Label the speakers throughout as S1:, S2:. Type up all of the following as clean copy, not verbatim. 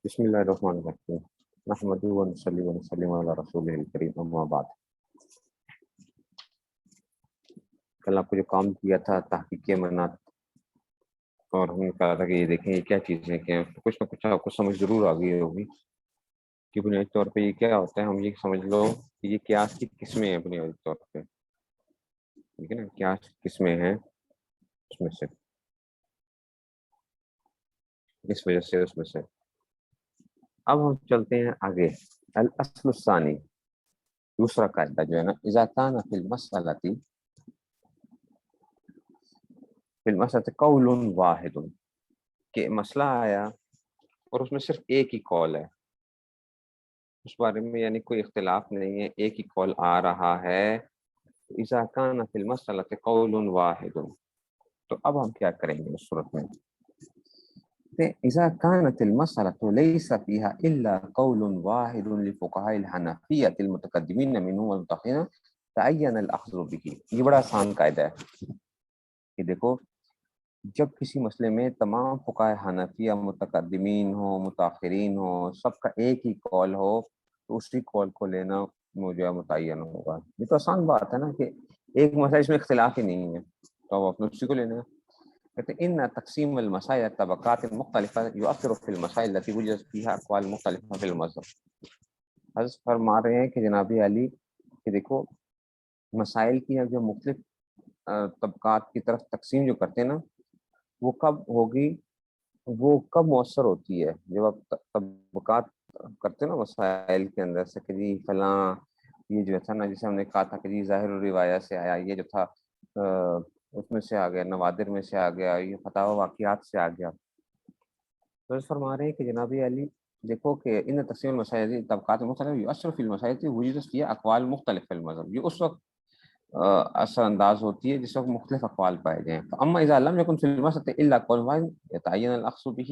S1: بسم اللہ الرحمن الرحیم نحمدہ و نصلی و نسلم علی رسولہ الکریم اما بعد۔ کل آپ کو جو کام کیا تھا تحقیق منات، اور ہم نے کہا تھا کہ یہ دیکھیں یہ کیا چیزیں کیا ہیں، کچھ نہ کچھ آپ کو سمجھ ضرور آ گئی ہوگی کہ بنیادی طور پہ یہ کیا ہوتا ہے۔ ہم یہ سمجھ لو کہ یہ قیاس کی قسمیں ہیں بنیادی طور پہ، ٹھیک ہے نا، قیاس کی قسمیں ہیں اس میں سے، اس وجہ سے اس میں سے۔ اب ہم چلتے ہیں آگے، الاصل الثانی، دوسرا قاعدہ جو ہے نا، اذا کان فی المسألة قول واحد، کہ مسئلہ آیا اور اس میں صرف ایک ہی قول ہے، اس بارے میں یعنی کوئی اختلاف نہیں ہے، ایک ہی قول آ رہا ہے، اذا کان فی المسألة قول واحد، تو اب ہم کیا کریں گے اس صورت میں؟ اذا كانت المسألة ليس فيها الا قول واحد لفقهاء الحنفية المتقدمين منه والمتأخرين تعين الاخذ به۔ یہ بڑا آسان قاعدہ ہے کہ دیکھو، جب کسی مسئلے میں تمام فقہائے حنفیہ متقدمین ہو متاخرین ہو، سب کا ایک ہی قول ہو، تو اسی قول کو لینا جو ہے متعین ہوگا۔ یہ تو آسان بات ہے نا کہ ایک مسئلہ اس میں اختلاف ہی نہیں ہے، تو اب اپنے اسی کو لینا ہے۔ کہتے ہیں ان تقسیم المسائل طبقات مختلفہ یؤثر فی المسائل التي وجدت فيها اقوال مختلفہ فی المذہب۔ حضرت فرما رہے ہیں کہ جناب علی کہ دیکھو، مسائل کی جو مختلف طبقات کی طرف تقسیم جو کرتے ہیں نا، وہ کب ہوگی، وہ کب مؤثر ہوتی ہے؟ جب آپ طبقات کرتے ہیں نا مسائل کے اندر سے کہ جی فلاں یہ جو تھا نا، جیسے ہم نے کہا تھا کہ جی ظاہر الروایہ سے آیا، یہ جو تھا اس میں سے آ گیا، نوادر میں سے آ گیا، یہ فتاوی واقعات سے آ گیا۔ تو فرما رہے ہیں کہ جناب علی دیکھو کہ ان تقسیم المسائل طبقات مختلف یؤثر فی المسائل وجدت فیها اقوال مختلف فی المذہب، یہ اس وقت اثر انداز ہوتی ہے جس وقت مختلف اقوال پائے جائیں۔ اما اذا لم يكن في المسألة الا قول واحد يتعين الاخذ به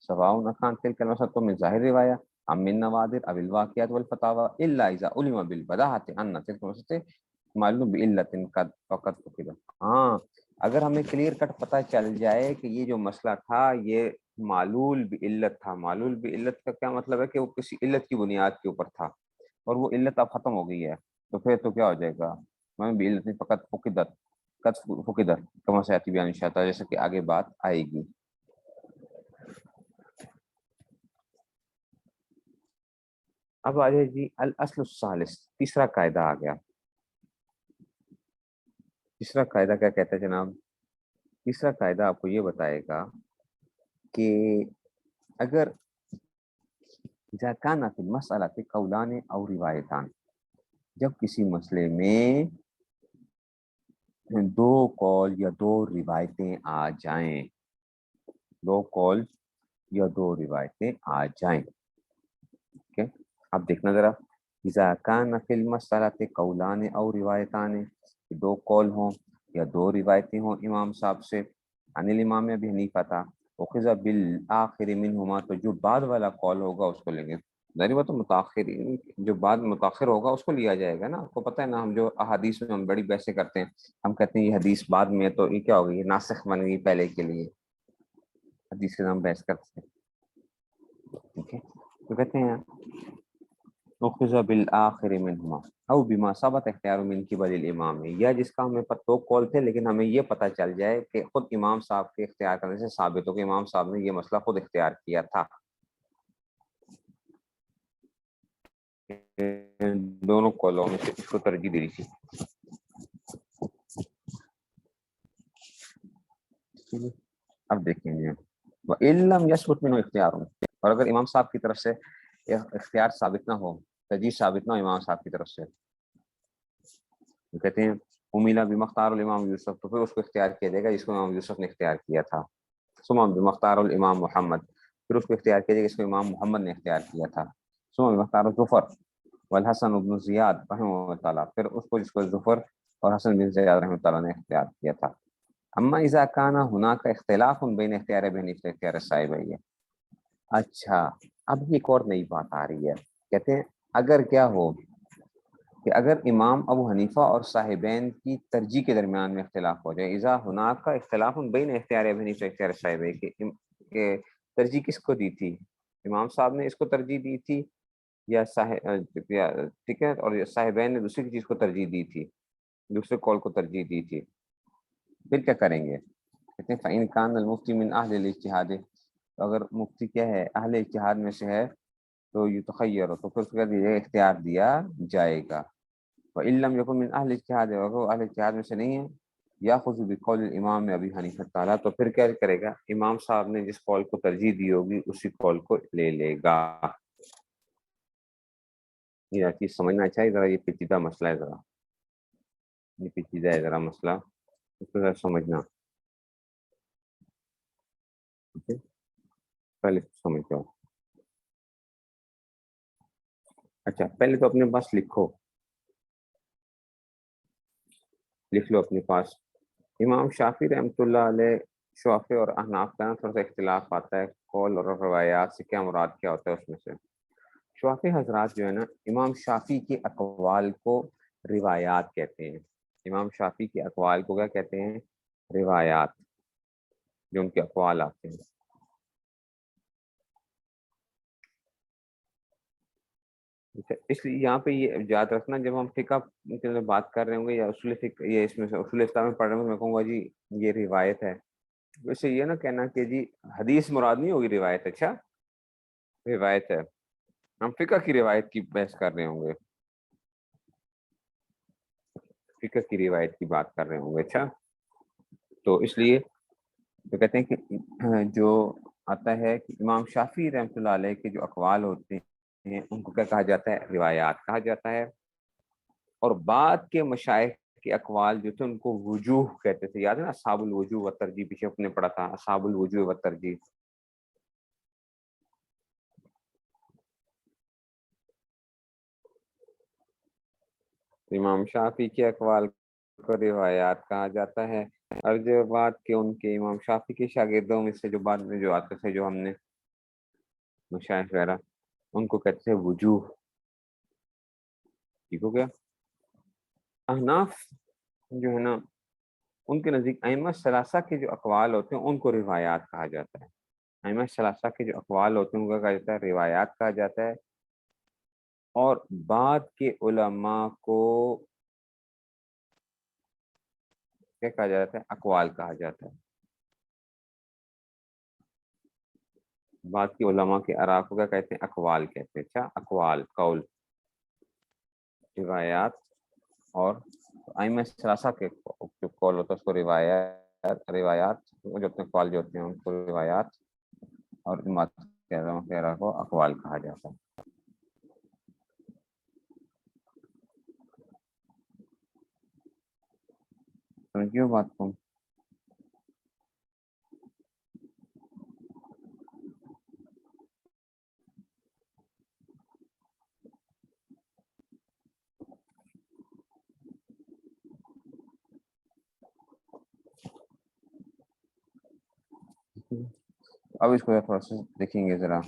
S1: سواء كان تلك المسألة من ظاهر الرواية ام من نوادر او الواقعات والفتاوى الا اذا علم بالبداهة ان تلك المسألة معلوم بعلة قد فقط فقد۔ ہاں، اگر ہمیں کلیئر کٹ پتہ چل جائے کہ یہ جو مسئلہ تھا یہ معلول بعلت تھا۔ معلول بعلت کا کیا مطلب ہے؟ کہ وہ کسی علت کی بنیاد کے اوپر تھا اور وہ علت اب ختم ہو گئی ہے، تو پھر تو کیا ہو جائے گا؟ بعلت فقط فقدت، قد فقدت کما سیاتی بیان انشاءاللہ، جیسے کہ آگے بات آئے گی۔ اب آ جائے جی الاصل الثالث، تیسرا قاعدہ آ گیا۔ تیسرا قاعدہ کیا کہتا ہے جناب؟ تیسرا قاعدہ آپ کو یہ بتائے گا کہ اگر اذا کان فی المسألة قولان او روایتان، جب کسی مسئلے میں دو قول یا دو روایتیں آ جائیں، دو قول یا دو روایتیں آ جائیں، ٹھیک ہے؟ اب دیکھنا ذرا، اذا کان فی المسألة قولان او روایتان، دو قول ہوں یا دو روایتیں ہوں امام صاحب سے، عن الامام ابی حنیفہ تھا، اخذ بالآخر منہما، تو جو بعد والا قول ہوگا اس کو لیں گے۔ ظاہر بات ہے متاخرین جو بعد متاخر ہوگا اس کو لیا جائے گا نا۔ آپ کو پتہ ہے نا، ہم جو احادیث میں ہم بڑی بحثیں کرتے ہیں، ہم کہتے ہیں یہ حدیث بعد میں ہے تو یہ کیا ہوگی، یہ ناسخ بن گئی پہلے کے لیے، حدیث کے نام بحث کرتے ہیں، ٹھیک ہے؟ تو کہتے ہیں اخذ بالآخر منہما او بما ثبت اختیار من قبل الامام، یا جس کا ہمیں دو قول تھے لیکن ہمیں یہ پتہ چل جائے کہ خود امام صاحب کے اختیار کرنے سے ثابت ہو کہ امام صاحب نے یہ مسئلہ خود اختیار کیا تھا۔ دونوں قولوں میں سے اس کو ترجیح دی تھی۔ اب دیکھیں گے وَإِن لَّمْ يَثْبُتْ مِنْهُ اخْتِيَارٌ، اور اگر امام صاحب کی طرف سے اختیار ثابت نہ ہو، ترجیح ثابت نہ ہو امام صاحب کی طرف سے، وہ کہتے ہیں امیلا بمختار الامام یوسف، تو پھر اس کو اختیار کیا جائے گا جس کو امام یوسف نے اختیار کیا تھا۔ ثم بمختار الامام محمد، پھر اس کو اختیار کیا جائے گا جس کو امام محمد نے اختیار کیا تھا۔ ثم بمختار الظفر والحسن بن زیاد رحمہ اللہ تعالیٰ، پھر اس کو جس کو ظفر اور حسن بن زیاد رحمہ اللہ تعالیٰ نے اختیار کیا تھا۔ اما اذا کان هناك اختلاف بین اختیار ابی حنیفہ اختیار صاحبین، اچھا اب ایک اور نئی بات آ رہی ہے، کہتے ہیں اگر کیا ہو کہ اگر امام ابو حنیفہ اور صاحبین کی ترجیح کے درمیان میں اختلاف ہو جائے، اذا ہناک کا اختلاف بین اختیار ابی حنیفہ اختیار صاحبین، کہ ترجیح کس کو دی تھی؟ امام صاحب نے اس کو ترجیح دی تھی یا ٹھیک ہے، اور صاحبین نے دوسری چیز کو ترجیح دی تھی، دوسرے قول کو ترجیح دی تھی، پھر کیا کریں گے؟ کہتے ہیں فَإِنْ كَانَ الْمُفْتِي مِنْ أَهْلِ الْاجْتِهَادِ، تو اگر مفتی کیا ہے اہل اجتہاد میں سے ہے تو یتخیر، تو پھر کیا دیجیے اختیار دیا جائے گا۔ وَإِن لَّمْ يَكُن مِنْ أَهْلِ الْاجْتِهَادِ، اگر وہ اہل اجتہاد میں سے نہیں ہے، یاخذ بقول الامام ابی حنیفہ تعالیٰ، تو پھر کیا کرے گا؟ امام صاحب نے جس قول کو ترجیح دی ہوگی اسی قول کو لے لے گا۔ یہ چیز سمجھنا چاہیے، ذرا یہ پیچیدہ مسئلہ ہے، ذرا یہ پیچیدہ ہے ذرا مسئلہ، اس کو ذرا سمجھنا، ٹھیک ہے؟ پہلے سمجھ جاؤ۔ اچھا پہلے تو اپنے پاس لکھو، لکھ لو اپنے پاس۔ امام شافعی رحمۃ اللہ علیہ، شافعی اور احناف کا نا تھوڑا سا اختلاف آتا ہے قول اور روایات سے کیا مراد کیا ہوتا ہے اس میں سے۔ شافعی حضرات جو ہے نا، امام شافعی کے اقوال کو روایات کہتے ہیں۔ امام شافعی کے اقوال کو کیا کہتے ہیں؟ روایات، جو ان کے اقوال آتے ہیں۔ اس لیے یہاں پہ یہ یاد رکھنا، جب ہم فقہ کے بات کر رہے ہوں گے یا اصول فقہ، یہ اس میں سے اصول اسلام میں پڑھ رہے ہوں گے، میں کہوں گا جی یہ روایت ہے، ویسے یہ نہ کہنا کہ جی حدیث مراد نہیں ہوگی روایت، اچھا روایت ہے، ہم فقہ کی روایت کی بحث کر رہے ہوں گے، فقہ کی روایت کی بات کر رہے ہوں گے، اچھا۔ تو اس لیے تو کہتے ہیں کہ جو آتا ہے کہ امام شافعی رحمۃ اللہ علیہ کے جو اقوال ہوتے ہیں ان کو کیا کہا جاتا ہے؟ روایات کہا جاتا ہے۔ اور بعد کے مشائخ کے اقوال جو تھے ان کو وجوہ کہتے تھے، یاد ہے نا اصحاب الوجوہ و ترجیح، پیچھے اپنے پڑھا تھا اصحاب الوجوہ و ترجیح۔ امام شافعی کے اقوال کو روایات کہا جاتا ہے، اور جو بعد کے ان کے امام شافعی کے شاگردوں میں سے جو بعد میں جو آتے تھے، جو ہم نے مشائخ وغیرہ، ان کو کہتے ہیں وجوہ، ٹھیک ہو گیا۔ احناف جو ہے نا، ان کے نزدیک ائمہ ثلاثہ کے جو اقوال ہوتے ہیں ان کو روایات کہا جاتا ہے۔ ائمہ ثلاثہ کے جو اقوال ہوتے ہیں ان کو کہا جاتا ہے روایات کہا جاتا ہے، اور بعد کے علماء کو کیا کہا جاتا ہے؟ اقوال کہا جاتا ہے۔ بعد کے علماء کے آراء کو کیا کہتے ہیں؟ اقوال کہتے ہیں، اچھا اقوال، قول، روایات، اور ائمہ ثلاثہ کے جو قول ہوتا ہے اس کو روایات جو اپنے اقوال جو ہوتے ہیں ان کو روایات، اور امام وغیرہ کو اقوال کہا جاتا ہے۔ سمجھیے بات کو۔ اب اس کو تھوڑا سا دیکھیں گے ذرا،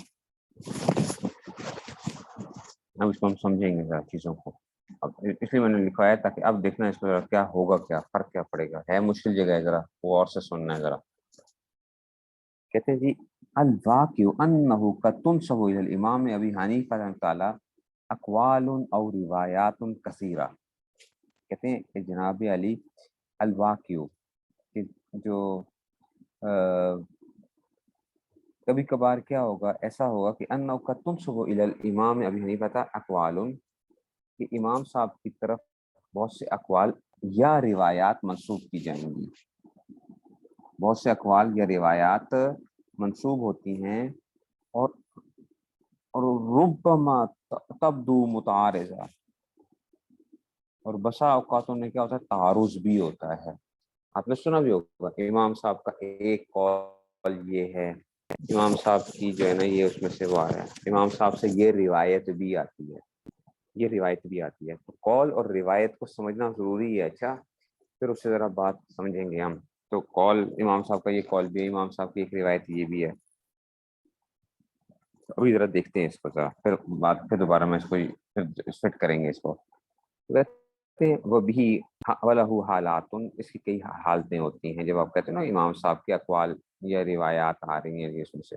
S1: اب اس کو ہم سمجھیں گے ذرا چیزوں کو، اب اس لیے میں نے لکھوایا تاکہ اب دیکھنا اس کو کیا ہوگا، کیا فرق کیا پڑے گا، ہے مشکل جگہ ہے، ذرا وہ اور سے سننا ہے ذرا۔ کہتے ہیں جی الواقع انہ قد تنسب الی الامام ابی حنیفہ رحمۃ تعالی اقوال او روایات کثیرہ۔ کہتے ہیں کہ جناب علی، الواقع کہ جو کبھی کبھار کیا ہوگا، ایسا ہوگا کہ انہ قد تنسب الی الامام ابی حنیفہ اقوال، کہ امام صاحب کی طرف بہت سے اقوال یا روایات منسوب کی جائیں گی، بہت سے اقوال یا روایات منسوب ہوتی ہیں، اور ربما تبدو متعارضہ، اور بسا اوقاتوں میں کیا ہوتا ہے؟ تعارض بھی ہوتا ہے۔ آپ نے سنا بھی ہوگا کہ امام صاحب کا ایک قول یہ ہے، امام صاحب کی جو ہے نا یہ اس میں سے وہ آیا ہے، امام صاحب سے یہ روایت بھی آتی ہے، یہ روایت بھی آتی ہے۔ تو قول اور روایت کو سمجھنا ضروری ہے، اچھا پھر اس سے ذرا بات سمجھیں گے ہم۔ تو قول امام صاحب کا یہ قول بھی ہے، امام صاحب کی ایک روایت یہ بھی ہے، ابھی ذرا دیکھتے ہیں اس کو ذرا، پھر دوبارہ میں اس کو فٹ کریں گے اس کو۔ کہتے ہیں وہ بھی وَلَهُ حالات، اس کی کئی حالتیں ہوتی ہیں، جب آپ کہتے ہیں نا امام صاحب کے اقوال یا روایات آ رہی ہیں اس میں سے،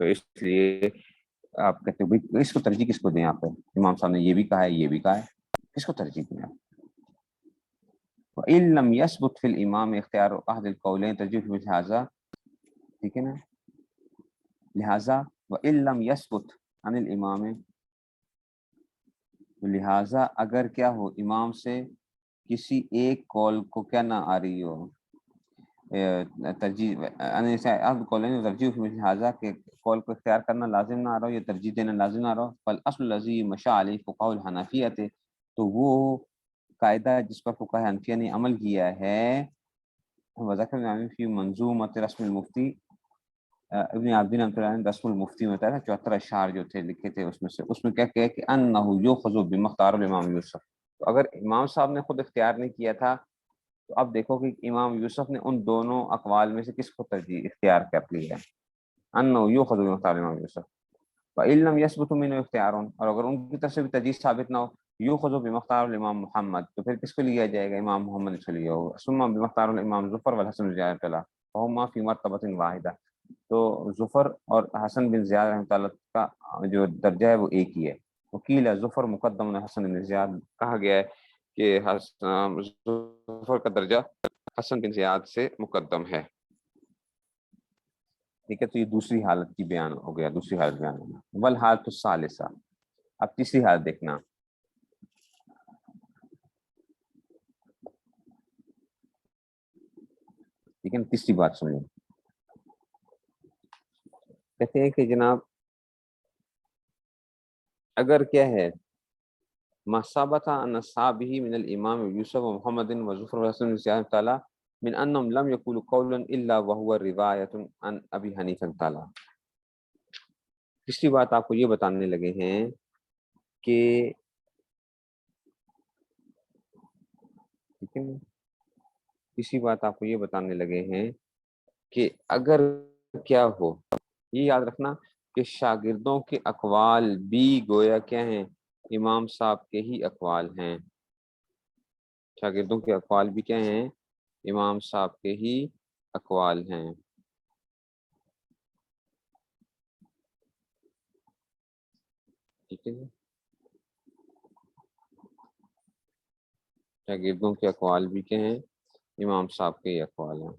S1: تو اس لیے آپ کہتے ہو اس کو ترجیح کس کو دیں؟ آپ امام صاحب نے یہ بھی کہا ہے یہ بھی کہا ہے، کس کو ترجیح دیں آپ؟ وَإِن لَمْ يَثْبُتْ فِي الْإِمَامِ اخْتِيَارُ أَحَدِ الْقَوْلَيْنِ تَرْجِيحُ لِهَذَا، ٹھیک ہے نا، لہٰذا وَإِن لَمْ يَثْبُتْ عَنِ الْإِمَامِ، لہٰذا اگر کیا ہو امام سے کسی ایک قول کو کیا نہ آ رہی ہو ترجیح، ترجیح لہٰذا کہ قول کو اختیار کرنا لازم نہ آ رہا ہو یا ترجیح دینا لازم نہ آ رہا ہو، فالاصل الذی مشى علیہ فقہاء الحنفیہ، تو وہ قاعدہ جس پر فقہاء حنفیہ نے عمل کیا ہے، وذکر فی منظومۃ رسم المفتی، ابن عابدین رحمۃ اللہ نے رسم المفتی میں بتایا 74 اشعار جو تھے لکھے تھے، اس میں کیا کہا کہ انہ یؤخذ بمختار الامام یوسف، تو اگر امام صاحب نے خود اختیار نہیں کیا تھا تو اب دیکھو کہ امام یوسف نے ان دونوں اقوال میں سے کس کو ترجیح اختیار کر لی ہے، انہ یؤخذ بمختار الامام یوسف، فإن لم يثبت منه اختیار، اور اگر ان کی طرف سے بھی ترجیح ثابت نہ ہو، یؤخذ بمختار الامام محمد، تو پھر کس کو لیا جائے گا؟ امام محمد کو لیا ہوگا، ثم بمختار الامام ظفر والحسن بن زیاد اللہ فهما فی مرتبۃ واحدہ، تو ظفر اور حسن بن زیاد رحمۃ اللہ کا جو درجہ ہے وہ ایک ہی ہے، وکیل ظفر مقدم حسن بن زیاد، کہا گیا ہے کہ ظفر کا درجہ حسن بن زیاد سے مقدم ہے، ٹھیک ہے، تو یہ دوسری حالت کی بیان ہو گیا، دوسری حالت بیان ہوگا، والحالۃ الثالثہ، اب تیسری حالت دیکھنا، ٹھیک ہے، تیسری بات سنیں، کہتے ہیں کہ جناب اگر کیا ہے مصابت ان صابه من الامام یوسف و محمد و ظفر الحسن زیاد تعالی من انهم لم يقولوا قولا الا وهو روایت عن ابی حنیفہ تعالی، تیسری بات آپ کو یہ بتانے لگے ہیں کہ ٹھیک ہے، تیسری بات آپ کو یہ بتانے لگے ہیں کہ اگر کیا ہو، یہ یاد رکھنا کہ شاگردوں کے اقوال بھی گویا کیا ہیں، امام صاحب کے ہی اقوال ہیں، شاگردوں کے اقوال بھی کیا ہیں، امام صاحب کے ہی اقوال ہیں، ٹھیک ہے، شاگردوں کے اقوال بھی کیا ہیں، امام صاحب کے ہی اقوال ہیں،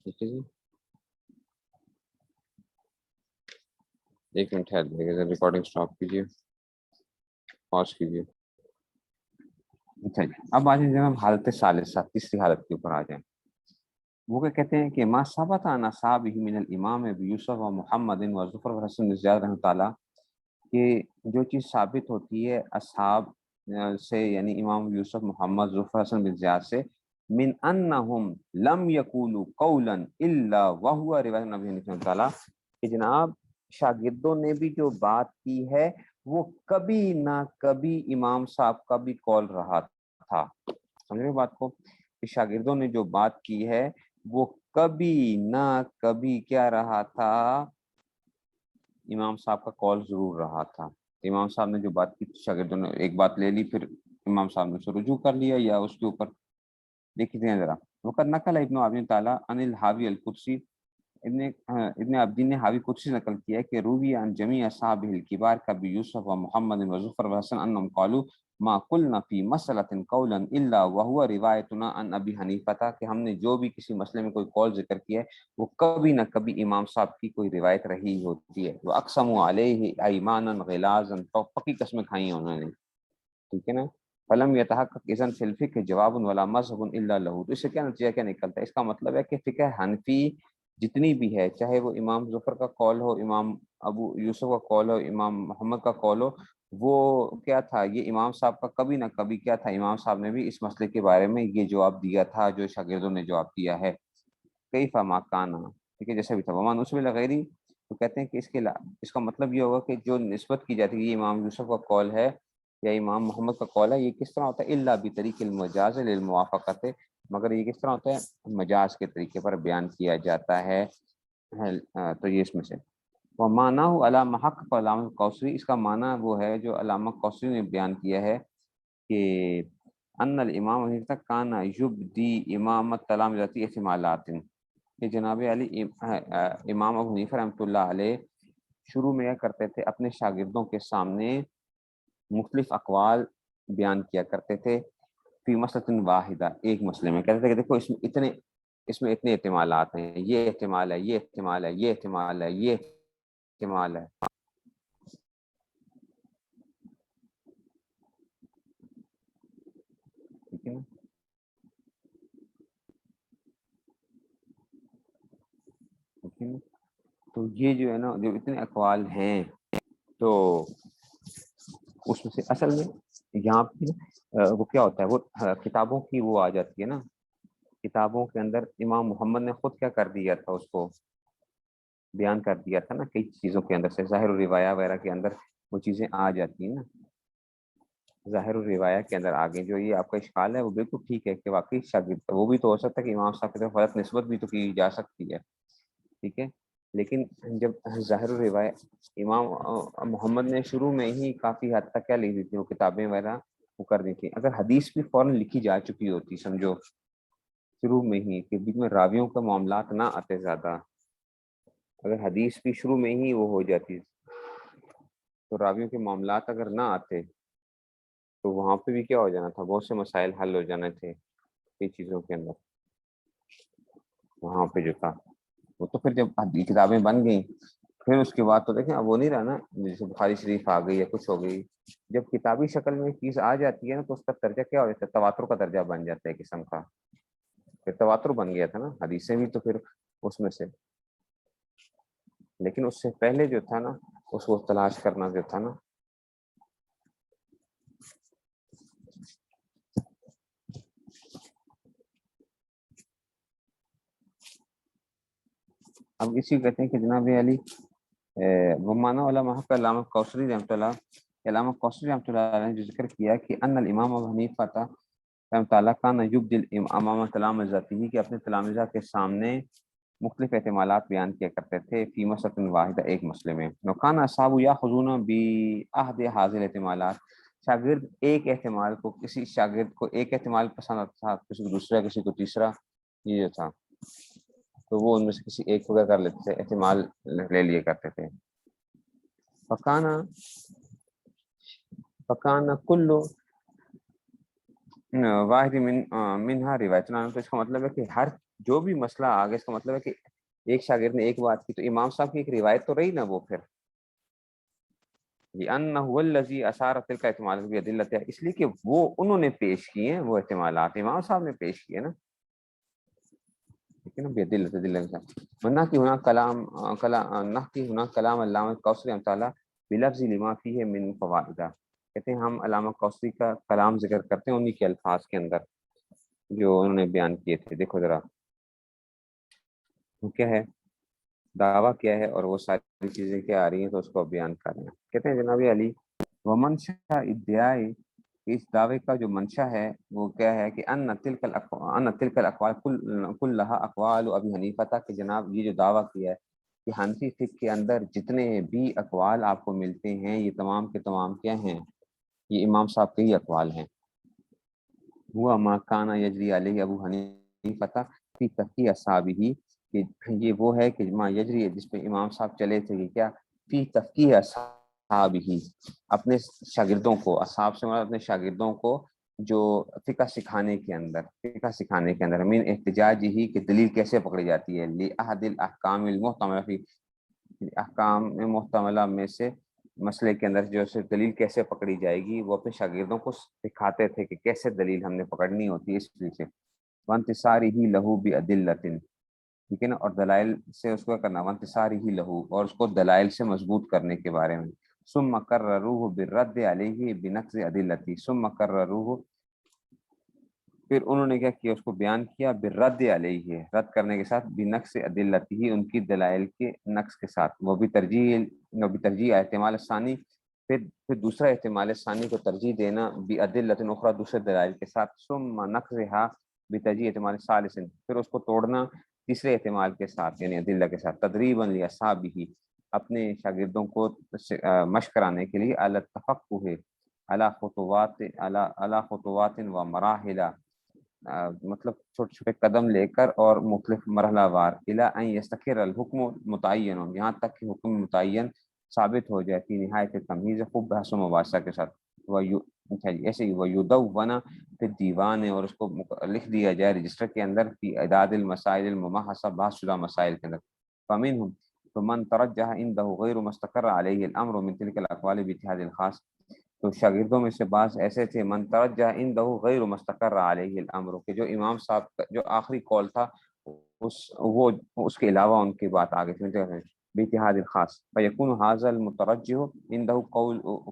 S1: ٹھیک ہے جی، ایک منٹ ٹھہر دیجیے، ریکارڈنگ سٹاپ کیجیے، پاز کیجیے، اچھا جی، اب آ جائیں ہم حالت ثالثہ، تیسری حالت کے اوپر آ جائیں، وہ کیا کہتے ہیں کہ ما ثبت عن اصحابہ من الامام ابی یوسف و محمد و ظفر و حسن بن زیاد رحمۃ اللہ، کہ جو چیز ثابت ہوتی ہے اصحاب سے، یعنی امام یوسف محمد ظفر حسن بن زیاد سے، من انہم لم یقولوا قولا الا وهو روایت نبی رحمۃ اللہ، کہ جناب شاگردوں نے بھی جو بات کی ہے وہ کبھی نہ کبھی امام صاحب کا بھی قول رہا تھا، سمجھ رہے بات کو، کہ شاگردوں نے جو بات کی ہے وہ کبھی نہ کبھی کیا رہا تھا، امام صاحب کا قول ضرور رہا تھا، امام صاحب نے جو بات کی شاگردوں نے ایک بات لے لی، پھر امام صاحب نے اسے رجوع کر لیا یا اس کے اوپر، دیکھتے ہیں ذرا، وقد نقل ابن عابدین تعالیٰ عن الحاوی القدسی، ابن عابدین نے حاوی قدسی نقل کیا ہے کہ روی عن جمیع اصحاب الکبار کبی یوسف و محمد و ظفر و حسن انہم قالوا ما قلنا فی مسئلۃ قولا الا وهو روایتنا عن ابی حنیفہ، کہ ہم نے جو بھی کسی مسئلے میں کوئی قول ذکر کیا ہے وہ کبھی نہ کبھی امام صاحب کی کوئی روایت رہی ہوتی ہے، وہ اقسموا علیہ ایمانا غلاظا، تو پکی قسمیں کھائی ہیں انہوں نے، ٹھیک ہے نا، فلم یتحقق اذن فی الفقہ جواب ولا مذہب الا لہ، تو اس سے کیا نتیجہ کیا نکلتا ہے، اس کا مطلب ہے کہ فقہ حنفی جتنی بھی ہے، چاہے وہ امام ظفر کا قول ہو، امام ابو یوسف کا قول ہو، امام محمد کا قول ہو، وہ کیا تھا، یہ امام صاحب کا کبھی نہ کبھی کیا تھا، امام صاحب نے بھی اس مسئلے کے بارے میں یہ جواب دیا تھا جو شاگردوں نے جواب دیا ہے، کئی فما کانا، ٹھیک ہے، جیسے بھی تھا، ومان اس میں لغیری، تو کہتے ہیں کہ اس کا مطلب یہ ہوگا کہ جو نسبت کی جاتی ہے یہ امام یوسف کا قول ہے یا امام محمد کا قول ہے، یہ کس طرح ہوتا ہے، الا بطریق المجاز للموافقت، مگر یہ کس طرح ہوتا ہے، مجاز کے طریقے پر بیان کیا جاتا ہے، تو یہ اس میں سے، وہ معنی علامہ حق پر علامہ کوثری، اس کا معنی وہ ہے جو علامہ کوثری نے بیان کیا ہے کہ ان الامام ابن حنیفہ کان یبدی امامت تلامذتی احتمالات، کہ جناب علی امام ابو حنیفہ رحمۃ اللہ علیہ شروع میں یہ کرتے تھے اپنے شاگردوں کے سامنے مختلف اقوال بیان کیا کرتے تھے فی مسئلۃ واحدہ، ایک مسئلے میں کہتے تھے کہ دیکھو اس میں اتنے احتمالات ہیں، یہ احتمال ہے، یہ احتمال ہے، یہ احتمال ہے، یہ احتمال ہے. ٹھیک ہے نا. ٹھیک ہے نا. تو یہ جو ہے نا، جو اتنے اقوال ہیں، تو اس میں سے اصل میں یہاں پہ وہ کیا ہوتا ہے، وہ کتابوں کی وہ آ جاتی ہے نا. کتابوں کے اندر امام محمد نے خود کیا کر دیا تھا، اس کو بیان کر دیا تھا نا، کئی چیزوں کے اندر سے ظاہر الروایہ وغیرہ کے اندر وہ چیزیں آ جاتی ہیں نا. ظاہر الروایہ کے اندر آگے جو یہ آپ کا اشکال ہے وہ بالکل ٹھیک ہے کہ واقعی شاگرد وہ بھی تو ہو سکتا ہے کہ امام صاحب کی طرف غلط نسبت بھی تو کی جا سکتی ہے. ٹھیک ہے. لیکن جب ظاہر الروایہ امام محمد نے شروع میں ہی کافی حد تک کیا لکھ دی تھی، وہ کتابیں وغیرہ وہ کر دی تھی. اگر حدیث بھی فوراً لکھی جا چکی ہوتی سمجھو شروع میں ہی، کہ بیچ میں راویوں کا معاملات نہ آتے زیادہ، اگر حدیث بھی شروع میں ہی وہ ہو جاتی تو راویوں کے معاملات اگر نہ آتے تو وہاں پہ بھی کیا ہو جانا تھا، بہت سے مسائل حل ہو جانے تھے کئی چیزوں کے اندر. وہاں پہ جو تھا وہ تو پھر جب کتابیں بن گئیں پھر اس کے بعد تو دیکھیں اب وہ نہیں رہا نا، جیسے بخاری شریف آ گئی یا کچھ ہو گئی، جب کتابی شکل میں چیز آ جاتی ہے نا تو اس کا درجہ کیا ہو جاتا ہے، تواتر کا درجہ بن جاتا ہے قسم کا. پھر تواتر بن گیا تھا نا، حدیثیں بھی تو پھر اس میں سے. لیکن اس سے پہلے جو تھا نا اس کو تلاش کرنا جو تھا نا. اب اسی کو کہتے ہیں کہ جناب علی وہ مانا علماء کا علامہ کوثری رحمۃ اللہ نے جو ذکر کیا کہ ان الامام ابو حنیفہ تھا رحمۃ اللہ کا یبدی امام تلامذتی، کہ اپنے تلامذہ کے سامنے مختلف احتمالات بیان کیا کرتے تھے فی مسئلۃ واحدہ، ایک مسئلے میں. وکان اصحاب یاخذون باحد هذه الاحتمالات، شاگرد ایک احتمال کو، کسی شاگرد کو ایک احتمال پسند آتا تھا، کسی کو دوسرا، کسی کو تیسرا، یہ جو تھا تو وہ ان میں سے کسی ایک کو کر لیتے تھے، احتمال لے لیے کرتے تھے. فکان کل واحد منہا روایتنا، تو اس کا مطلب ہے کہ ہر جو بھی مسئلہ آگے، اس کا مطلب ہے کہ ایک شاگرد نے ایک بات کی تو امام صاحب کی ایک روایت تو رہی نا وہ پھر لأنه الذي اثار تلك احتمالات بادلتها، اس لیے کہ وہ انہوں نے پیش کیے ہیں، وہ احتمالات امام صاحب نے پیش کیے نا. ٹھیک ہے نا، بادلت ورنہ کہ ہونا کلام علامہ کوثری رحمۃ اللہ بلفظ لما فیہ من فوائد، کہتے ہیں ہم علامہ کوثری کا کلام ذکر کرتے ہیں انہی کے الفاظ کے اندر جو انہوں نے بیان کیے تھے. دیکھو ذرا وہ کیا ہے، دعویٰ کیا ہے، اور وہ ساری چیزیں کیا آ رہی ہیں تو اس کو بیان کر رہے ہیں. کہتے ہیں جناب علی ومنشا ادعاء، اس دعوے کا جو منشا ہے وہ کیا ہے کہ ان تلک الاقوال کلها اقوال ابی حنیفہ تھا، کہ جناب یہ جو دعویٰ کیا ہے کہ حنفی فقہ کے اندر جتنے بھی اقوال آپ کو ملتے ہیں یہ تمام کے تمام کیا ہیں، یہ امام صاحب کے ہی اقوال ہیں. ہوا ما کان یجری علیہ ابو حنیفہ تھا فی تفقیہ اصحابہ، کہ یہ وہ ہے کہ ما یجری جس پہ امام صاحب چلے تھے، کہ کیا فی تفقیہ اصحابہ، اپنے شاگردوں کو، اصحاب سے مراد اپنے شاگردوں کو جو فقہ سکھانے کے اندر من احتجاج ہی کہ دلیل کیسے پکڑی جاتی ہے، لأحد الاحکام المحتملہ فی، احکام محتملہ میں سے مسئلے کے اندر جو سے دلیل کیسے پکڑی جائے گی، وہ اپنے شاگردوں کو سکھاتے تھے کہ کیسے دلیل ہم نے پکڑنی ہوتی ہے اس پیچھے. وانتصاری ہی لہو بادلۃ، ٹھیک ہے نا، اور دلائل سے اس کو کرنا، وانتصاری ہی لہو، اور اس کو دلائل سے مضبوط کرنے کے بارے میں. ثم قرروہ بالرد علیہ بنقض ادلتی، ثم قرروہ، پھر انہوں نے کیا کیا، اس کو بیان کیا بالرد علیہ، رد کرنے کے ساتھ، بنقص ادلتی، ان کی دلائل کے نقص کے ساتھ، وہ بھی ترجیح احتمال ثانی، پھر دوسرا احتمال ثانی کو ترجیح دینا بادلۃ اخری، دوسرے دلائل کے ساتھ. ثم نقضھا بترجیح احتمال ثالث، پھر اس کو توڑنا تیسرے احتمال کے ساتھ یعنی ادلہ کے ساتھ. تدریبا لاصحابہ، اپنے شاگردوں کو مشق کرانے کے لیے، علی التفقہ، علی خطوات و مراحل، مطلب چھوٹے چھوٹے قدم لے کر اور مختلف مرحلہ وار، الی ان یستقر الحکم متعین، یہاں تک کہ حکم متعین ثابت ہو جائے، فی نہایت تمیز، خوب بحث و مباحثہ کے ساتھ، ایسے ہی ویدون پھر دیوان ہے، اور اس کو لکھ دیا جائے رجسٹر کے اندر، فی اعداد المسائل الممحصہ، بحث شدہ مسائل کے اندر، فمنہم تو من ترجح عنده غیر مستقر علیہ الامر من تلک الاقوال باتحاد الخاص، تو شاگردوں میں سے بعض ایسے تھے، من ترجح عنده غیر مستقر علیہ الامر، کہ جو امام صاحب کا جو آخری قول تھا وہ اس کے علاوہ ان کی بات آگے تھی باتحاد الخاص، فیکون هذا المترجح عنده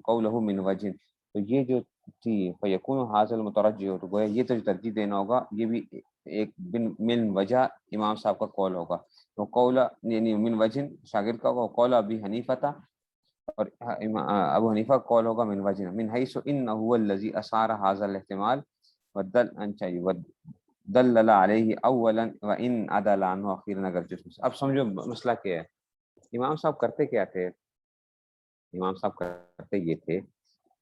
S1: قوله من وجہ، تو یہ جو تھی فیکون هذا المترجح، تو گویا یہ تو ترجیح دینا ہوگا، یہ بھی ایک من وجہ امام صاحب کا قول ہوگا، تو قول یعنی من وجہ شاگرد کا ہوگا، قول ابی حنیفہ تھا، اور ابو حنیفہ کا قول ہوگا من وجہ، من حیث انہ هو الذی اثار هذا الاحتمال ودلل علیہ اولا وان عدل عنہ اخیرا، اگر اب سمجھو مسئلہ کیا ہے، امام صاحب کرتے کیا تھے، امام صاحب کرتے یہ تھے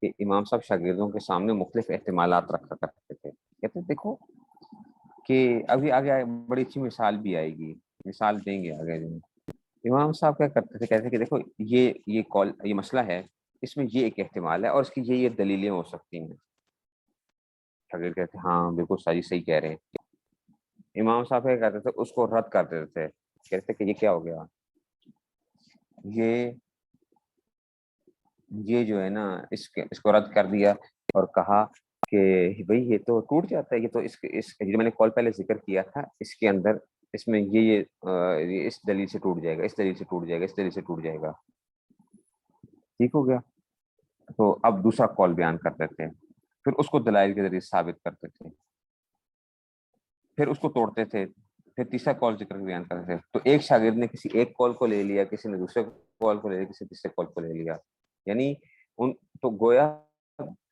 S1: کہ امام صاحب شاگردوں کے سامنے مختلف احتمالات رکھا کرتے تھے، کہتے دیکھو کہ ابھی آگے بڑی اچھی مثال بھی آئے گی، مثال دیں گے آگے جو امام صاحب کیا کرتے تھے، کہتے تھے کہ دیکھو یہ مسئلہ ہے، اس میں یہ ایک احتمال ہے اور اس کی یہ دلیلیں ہو سکتی ہیں، شاگرد کہتے ہیں ہاں بالکل صحیح کہہ رہے ہیں، امام صاحب کیا کہتے تھے، اس کو رد کر دیتے تھے، کہتے تھے کہ یہ کیا ہو گیا، یہ جو ہے نا اس کو رد کر دیا اور کہا کہ بھئی یہ تو ٹوٹ جاتا ہے، یہ تو اس جو میں نے کال پہلے ذکر کیا تھا، اس کے اندر اس میں یہ اس دلیل سے ٹوٹ جائے گا، اس دلیل سے ٹوٹ جائے گا، اس دلیل سے ٹوٹ جائے گا، ٹھیک ہو گیا، تو اب دوسرا کال بیان کرتے تھے، پھر اس کو دلائل کے ذریعے ثابت کرتے تھے، پھر اس کو توڑتے تھے، پھر تیسرا کال ذکر بیان کرتے تھے، تو ایک شاگرد نے کسی ایک کال کو لے لیا، کسی نے دوسرے کال کو لے لیا، کسی تیسرے کال کو لے لیا، یعنی تو گویا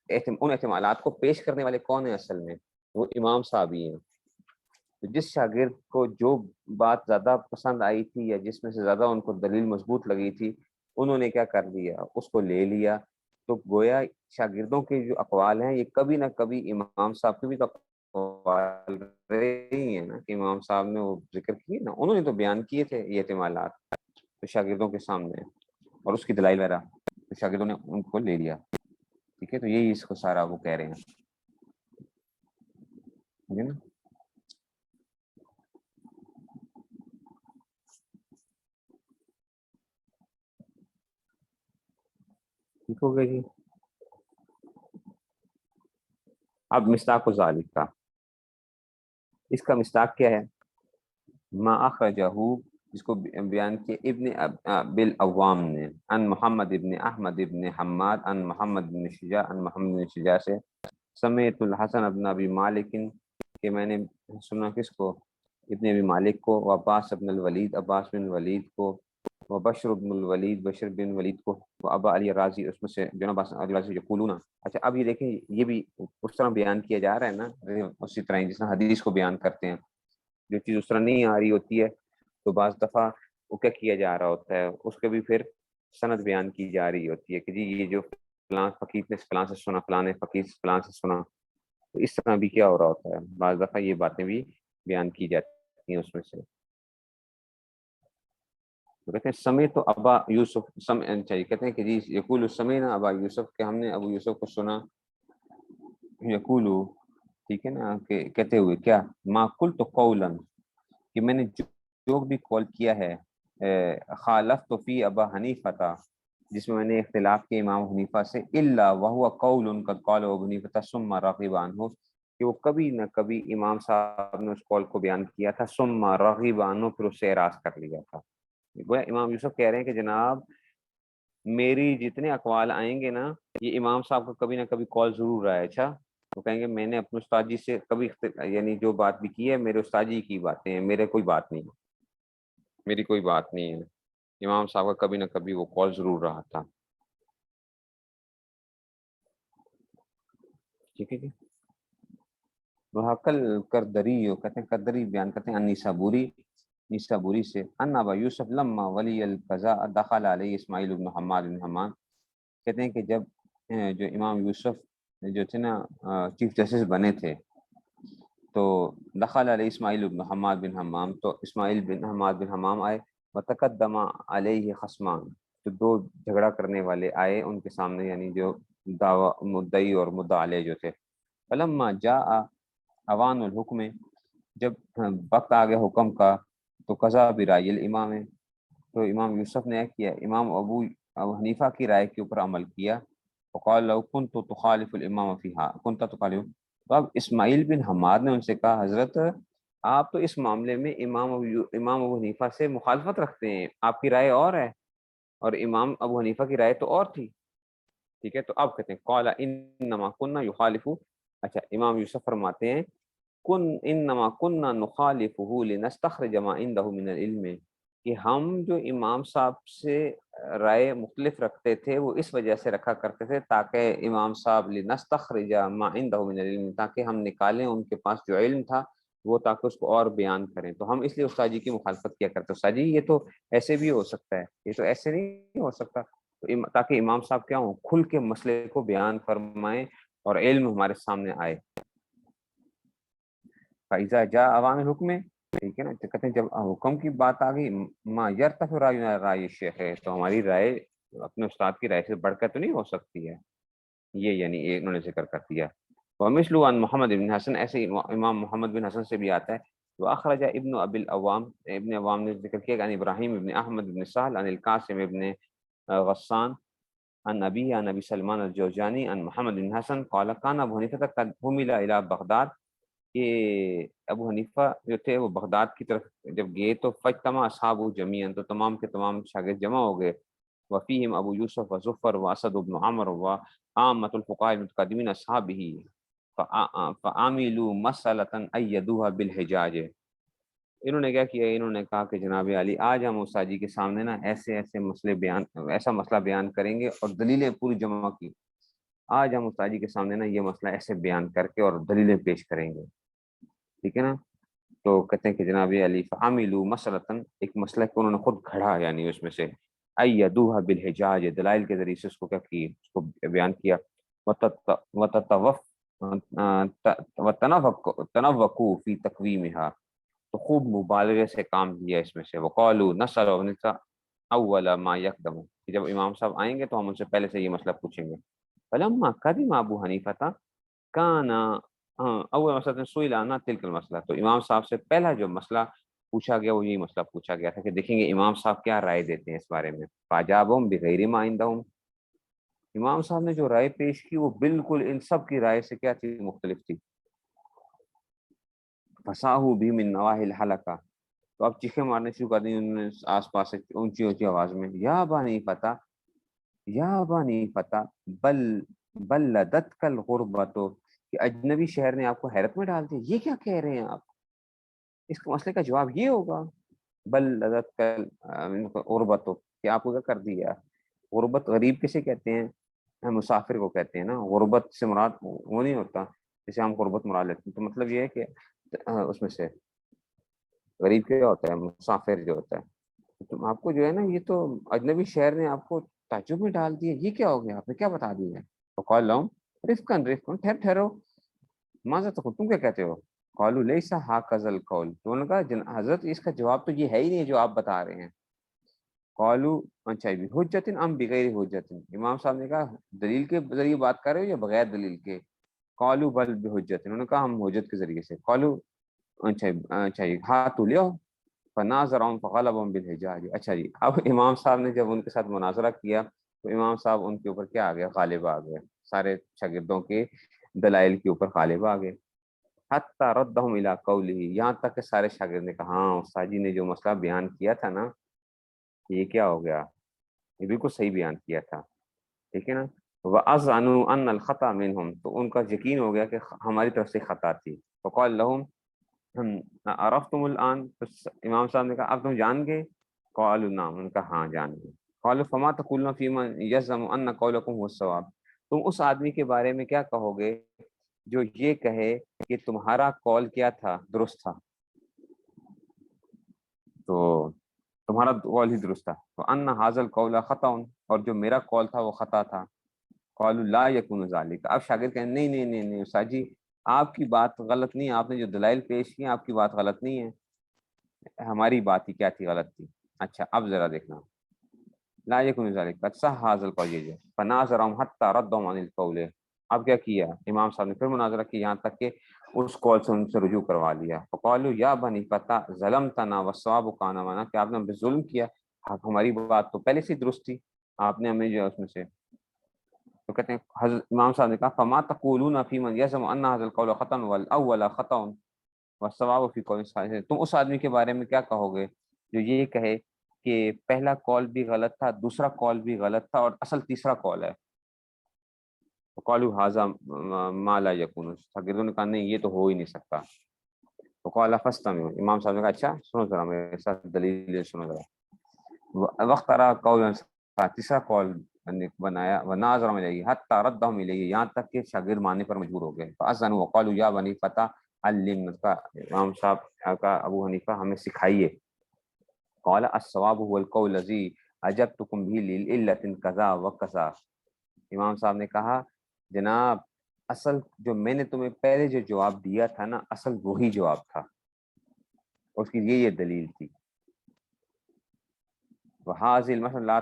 S1: ان احتمالات کو پیش کرنے والے کون ہیں اصل میں، وہ امام صاحب ہی ہیں، تو جس شاگرد کو جو بات زیادہ پسند آئی تھی یا جس میں سے زیادہ ان کو دلیل مضبوط لگی تھی، انہوں نے کیا کر دیا، اس کو لے لیا، تو گویا شاگردوں کے جو اقوال ہیں یہ کبھی نہ کبھی امام صاحب کے بھی تو اقوال رہے ہی ہیں نا، کہ امام صاحب نے وہ ذکر کیے نا، انہوں نے تو بیان کیے تھے یہ احتمالات تو شاگردوں کے سامنے، اور اس کی دلائل وغیرہ تو شاگردوں نے ان کو لے لیا، ٹھیک ہے، تو یہی اس کو سارا وہ کہہ رہے ہیں، ٹھیک ہے نا، ٹھیک ہو گیا جی۔ اب مصداق ذالک کا، اس کا مصداق کیا ہے، ما اخرجہ، جس کو بیان کیا ابن بالعوام نے، ان محمد ابن احمد ابن حماد ان محمد بن شجاع ان محمد بن شجاع سے، سمیت الحسن ابن ابی مالک، کہ میں نے سنا کس کو، ابن ابی مالک کو، وعباس ابن الولید، عباس بن ولید کو، وبشر بن الولید، بشر بن ولید کو، وابا علی راضی، اس میں سے جناب علی راضی یقولون، اچھا اب یہ دیکھیں یہ بھی اس طرح بیان کیا جا رہا ہے نا، اسی طرح جس طرح حدیث کو بیان کرتے ہیں، جو چیز اس طرح نہیں آ رہی ہوتی ہے تو بعض دفعہ وہ کیا جا رہا ہوتا ہے، اس کے بھی پھر سند بیان کی جا رہی ہوتی ہے کہ جی یہ جو فلاں فقیر نے فلاں سے سنا، فلاں نے فقیر فلاں سے سنا، تو اس طرح بھی کیا ہو رہا ہوتا ہے، بعض دفعہ یہ باتیں بھی بیان کی جاتی ہیں اس میں سے، تو کہتے ہیں سمے تو ابا یوسف چاہیے، کہتے ہیں کہ جی یقول سمینا ابا یوسف، کہ ہم نے ابو یوسف کو سنا، یقول، ٹھیک ہے نا، کہ کہتے ہوئے کیا، ما قلت قولا، کہ میں نے جو بھی کال کیا ہے، خالفت فی ابا حنیفہ تھا، جس میں نے اختلاف کیا امام حنیفہ سے، الا وهو قول ان کا قول ابو حنیفہ ثم رغب عنہ، کہ وہ کبھی نہ کبھی امام صاحب نے اس قول کو بیان کیا تھا، ثم رغب عنہ، پھر اس سے اعراض کر لیا تھا، گویا امام یوسف کہہ رہے ہیں کہ جناب میری جتنے اقوال آئیں گے نا، یہ امام صاحب کا کبھی نہ کبھی کال ضرور رہا ہے، اچھا تو کہیں گے میں نے اپنے استاد جی سے کبھی یعنی جو بات بھی کی ہے میرے استاد جی کی باتیں ہیں، میرے کوئی بات نہیں، میری کوئی بات نہیں ہے، امام صاحب کا کبھی نہ کبھی وہ کال ضرور رہا تھا، ٹھیک ہے جی۔ محقل کردری، کہتے ہیں کردری بیان کرتے ہیں نیسابوری، نیسابوری سے، ان ابا یوسف لما ولی القضاء دخل علیہ اسماعیل بن حماد بن حمان، کہتے ہیں کہ جب جو امام یوسف جو تھے نا چیف جسٹس بنے تھے، تو دخل علیہ اسماعیل بن حماد بن حمام، تو اسماعیل بن حماد بن حمام آئے، وتقدم علیہ خصمان، تو دو جھگڑا کرنے والے آئے ان کے سامنے، یعنی جو دعوی مدعی اور مدعا علیہ جو تھے. فلما جاء اوان الحکم، جب وقت آ گیا حکم کا، تو قضا برائے الامام، تو امام یوسف نے کیا امام ابو حنیفہ کی رائے کے اوپر عمل کیا. وقال لو كنت تخالف الامام فيها كنت تخالف. تو اب اسماعیل بن حماد نے ان سے کہا حضرت آپ تو اس معاملے میں امام ابو حنیفہ سے مخالفت رکھتے ہیں، آپ کی رائے اور ہے اور امام ابو حنیفہ کی رائے تو اور تھی. ٹھیک ہے، تو اب کہتے ہیں قال انما كنا يخالف. اچھا، امام یوسف فرماتے ہیں انما كنا نخالفه لنستخرج ما عنده من العلم، کہ ہم جو امام صاحب سے رائے مختلف رکھتے تھے وہ اس وجہ سے رکھا کرتے تھے تاکہ امام صاحب لنستخرج ما عنده من العلم، تاکہ ہم نکالیں ان کے پاس جو علم تھا وہ، تاکہ اس کو اور بیان کریں. تو ہم اس لیے استاد جی کی مخالفت کیا کرتے. استاد جی یہ تو ایسے بھی ہو سکتا ہے، یہ تو ایسے نہیں ہو سکتا، تاکہ امام صاحب کیا ہوں کھل کے مسئلے کو بیان فرمائیں اور علم ہمارے سامنے آئے. فَإِذَا جَاءَ عَوَامِ الْحُكْمِ، ٹھیک ہے نا، تو کہتے ہیں جب حکم کی بات آ گئی، ما یرتفع رأینا رأی شیخ ہے، تو ہماری رائے اپنے استاد کی رائے سے بڑھ کر تو نہیں ہو سکتی ہے. یہ یعنی انہوں نے ذکر کر دیا. ومثل عن محمد بن حسن، ایسے امام محمد بن حسن سے بھی آتا ہے. واخرج ابن ابی العوام، ابن عوام نے ذکر کیا عن ابراہیم ابن احمد بن سہل عن القاسم ابن غسان عن ابی عن ابی سلمان الجوزجانی عن محمد بن حسن قال كان ابو حنیفہ قد حمل الى بغداد، کہ ابو حنیفہ جو تھے وہ بغداد کی طرف جب گئے تو فجتمع اصحاب جمیعا، تو تمام کے تمام شاگرد جمع ہو گئے. وفیہم ابو یوسف و ظفر و اسد بن عمر و عامۃ الفقہاء المتقدمین اصحابہ فعاملوا مسألۃ ایدوها بالحجاج. انہوں نے کیا کیا، انہوں نے کہا کہ جناب علی آج ہم استاد جی کے سامنے نا ایسے ایسے مسئلے بیان، ایسا مسئلہ بیان کریں گے اور دلیلیں پوری جمع کی. آج ہم استاد جی کے سامنے نا یہ مسئلہ ایسے بیان کر کے اور دلیلیں پیش کریں گے. ٹھیک ہے نا. تو کہتے ہیں کہ جناب علی فعاملوا مسلطن، ایک مسئلہ کو انہوں نے خود گھڑا، یعنی اس میں سے ایدوها بالحجاج، دلائل کے ذریعے سے اس کو کیا کی، اس کو بیان کیا. وتنوقوا فی تقویمها، تو خوب مبالغے سے کام لیا اس میں سے. وقالوا نسأل اول ما یقدم، کہ جب امام صاحب آئیں گے تو ہم ان سے پہلے سے یہ مسئلہ پوچھیں گے. فلما قدم ابو حنیفہ تھا کانا اول مسئلہ سئل عن تلک المسئلہ، تو امام صاحب سے پہلا جو مسئلہ پوچھا گیا وہ یہی مسئلہ پوچھا گیا تھا کہ دیکھیں گے امام صاحب کیا رائے دیتے ہیں اس بارے میں. فاجابہم بغیر ما عندہم، امام صاحب نے جو رائے پیش کی وہ بالکل ان سب کی رائے سے کیا تھی، مختلف تھی. فصاحوا بھی من نواحی الحلقہ، تو اب چیخیں مارنے شروع کر دی انہوں نے آس پاس سے اونچی اونچی آواز میں. یا بانی فتح، یا بانی فتح، بل لدت کل غربت، کہ اجنبی شہر نے آپ کو حیرت میں ڈال دیا، یہ کیا کہہ رہے ہیں آپ. اس کے مسئلے کا جواب یہ ہوگا بل لدت کل غربت، کہ آپ کو کیا کر دیا. غربت غریب کسے کہتے ہیں، مسافر کو کہتے ہیں نا. غربت سے مراد وہ نہیں ہوتا جیسے ہم غربت مراد لیتے ہیں. تو مطلب یہ ہے کہ اس میں سے غریب کیا ہوتا ہے، مسافر جو ہوتا ہے. تو آپ کو جو ہے نا یہ تو اجنبی شہر نے آپ کو تعجب میں ڈال دیا، یہ کیا ہو گیا، آپ نے کیا بتا دیا. تو قال لهم رفقا رفقا، ٹھہرو. ماذا تقول، تم کیا کہتے ہو. قالوا ليس هكذا القول، تو انہوں نے کہا حضرت اس کا جواب تو یہ ہے ہی نہیں جو آپ بتا رہے ہیں. قالوا اچھا بحجت ام بغیر حجت، امام صاحب نے کہا دلیل کے ذریعے بات کر رہے ہو یا بغیر دلیل کے. قالوا بل بحجت، انہوں نے کہا ہم حجت کے ذریعے سے. قالوا اچھا ہاتھ تو لیو. فناظرهم فغلبهم بالحجاج، اچھا جی اب امام صاحب نے جب ان کے ساتھ مناظرہ کیا تو امام صاحب ان کے اوپر کیا آ گیا، غالب آ گئے، سارے شاگردوں کے دلائل کے اوپر غالب آ گئے. حتی ردهم الى قوله، یہاں تک کہ سارے شاگرد نے کہا ہاں استاد جی نے جو مسئلہ بیان کیا تھا نا یہ کیا ہو گیا، یہ بالکل صحیح بیان کیا تھا. ٹھیک ہے نا. وَأَذْعَنُوا أَنَّ الْخَطَأَ مِنْهُمْ، تو ان کا یقین ہو گیا کہ ہماری طرف سے خطا تھی. فقال لهم عرفتم الآن، امام صاحب نے کہا اب تم جان گئے. قالوا نعم، ان کا ہاں جان گئے. قالوا فما تقولون فی من یزعم ان قولکم هو الصواب، تم اس آدمی کے بارے میں کیا کہو گے جو یہ کہے کہ تمہارا قول کیا تھا، درست تھا، تو تمہارا قول ہی درست تھا. وان ھذا القول خطا، اور جو میرا قول تھا وہ خطا تھا. قالوا لا یکون ذالک، اب شاگرد کہیں نہیں نہیں نہیں نہیں استاد جی آپ کی بات غلط نہیں ہے، آپ نے جو دلائل پیش کی آپ کی بات غلط نہیں ہے، ہماری بات ہی کیا تھی غلط تھی. اچھا اب ذرا دیکھنا، لا یکون ذالک قد صح هذا القول، فناظرهم حتى ردهم عن القول. اب کیا کیا امام صاحب نے، پھر مناظرہ کیا یہاں تک کہ اس قول سے ان سے رجوع کروا لیا. فقالوا یا بنی فتح ظلمتنا والصواب کان معنا، کہ آپ نے ہم پہ ظلم کیا، ہماری بات تو پہلے سے ہی درست تھی، آپ نے ہمیں جو ہے اس میں سے. تو کہتے ہیں حضرت امام صاحب نے کہا فما تقولون فی من یزعم ان هذا القول خطا والاول خطا والصواب فی قول ثالث، تم اس آدمی کے بارے میں کیا کہو گے جو یہ کہے کہ پہلا کال بھی غلط تھا، دوسرا کال بھی غلط تھا، اور اصل تیسرا کال ہے. قالوا هذا ما لا يكون، شاگردوں نے کہا نہیں یہ تو ہو ہی نہیں سکتا. وقال فاستمعوا، امام صاحب نے کہا اچھا سنو ذرا میرے ساتھ دلیل سنو ذرا. وقت رہا قول تیسرا قول بنایا وناظر الیہ حتی ردهم الیہ، یہاں تک کہ شاگرد ماننے پر مجبور ہو گئے. فاذنوا وقالوا یا بنی فتح علم، کا امام صاحب کا ابو حنیفہ ہمیں سکھائیے. قال الصواب هو القول الذي اجبتكم به لعلة كذا وكذا، امام صاحب نے کہا جناب اصل جو میں نے تمہیں پہلے جو جواب دیا تھا نا اصل وہی جواب تھا، اس کی یہ دلیل تھی. وهذه المسئلہ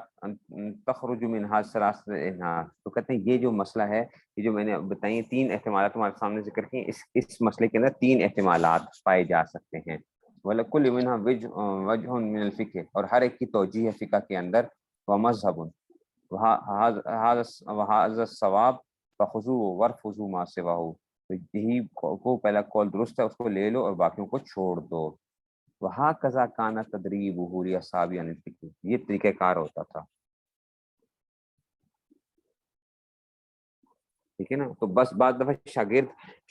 S1: تخرج من هذه الثلاث انہار، تو کہتے ہیں یہ جو مسئلہ ہے، یہ جو میں نے بتائی تین احتمالات تمہارے سامنے ذکر کی، اس مسئلے کے اندر تین احتمالات پائے جا سکتے ہیں. وَلَكُلِّ مِنْهَا وَجْهٌ مِنَ الْفِقْهِ، اور ہر ایک کی توجیہ ہے فقہ کے اندر. وَمَذْهَبٌ وَهَذَا الصَّوَابُ فَخُذُوهُ وَارْفُضُوا مَا سِوَاهُ، تو یہی کو پہلا قول درست ہے اس کو لے لو اور باقیوں کو چھوڑ دو. وَهَكَذَا كَانَ تَدْرِيبُهُ لِأَصْحَابِ عَنِ الْفِقْهِ، یہ طریقہ کار ہوتا تھا. ٹھیک ہے نا. تو بس بعض دفعہ